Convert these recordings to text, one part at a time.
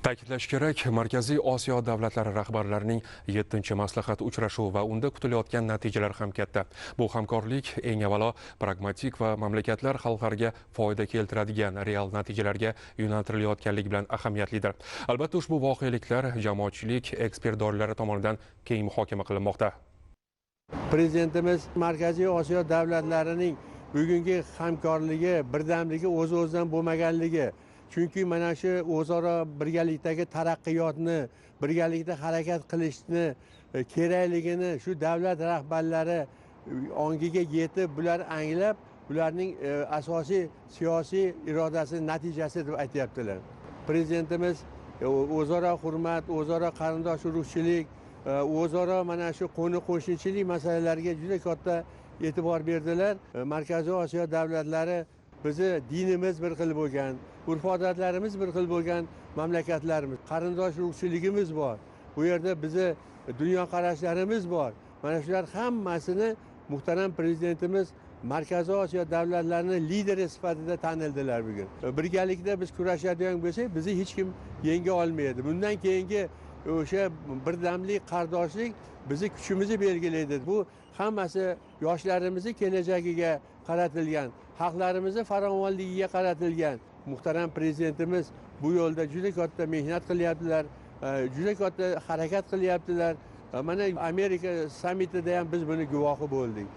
Ta'kidlash kerak, Markaziy Osiyo davlatlari rahbarlarining 7-maslahat uchrashuvi va unda kutilayotgan natijalar ham katta. Bu hamkorlik eng avvalo pragmatik va mamlakatlar xalqlariga foyda keltiradigan real natijalarga yo'naltirilayotganligi bilan ahamiyatlidir. Albatta, ushbu voqeliklar jamoatchilik, ekspert doiralari tomonidan keng muhokama qilinmoqda. Prezidentimiz Markaziy Osiyo davlatlarining bugungi hamkorligi, birdamligi o'z-o'zidan bo'lmaganligi, chunki mana shu o'zaro birgalikdagi taraqqiyotni, birgalikda harakat qilishni kerakligini shu davlat rahbarlari ongiga yetib, bular anglab, bularning asosiy siyosiy irodasi natijasi deb aytyaptilar. Prezidentimiz o'zaro hurmat, o'zaro qarindosh urug'chilik, o'zaro mana shu qo'ni-qo'shnichilik masalalariga juda katta e'tibor berdilar. Markaziy Osiyo davlatlari bizni dinimiz bir xil bo'lgan, urf-odatlarimiz bir xil bo'lgan mamlakatlarimiz, qarindosh urug'chiligimiz bor. Bu yerda bizni dunyoqarashlarimiz bor. Mana shular hammasini muhtaram prezidentimiz Markaziy Osiyo davlatlarini lideri sifatida tanildilar bugun. Birgalikda biz kurashadigan bo'lsak, bizni hech kim yenga olmaydi. Bundan keyingi o'sha birdamlik, qardoshlik bizni kuchimizni belgilaydi. Bu hammasi yoshlarimizni kelajagiga qaratilgan, xalqlarimizni farovonligiga qaratilgan. Muhtaram prezidentimiz bu yo'lda juda katta mehnat qilyaptilar, juda katta harakat qilyaptilar. Mana Amerika sammitida ham biz buni guvohi bo'ldik.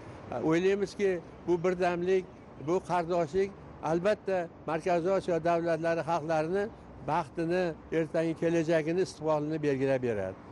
O'ylaymizki, bu birdamlik, bu qardoshlik albatta Markaziy Osiyo davlatlari xalqlarini baxtini, ertangi kelajagini, istiqbolini belgilab beradi.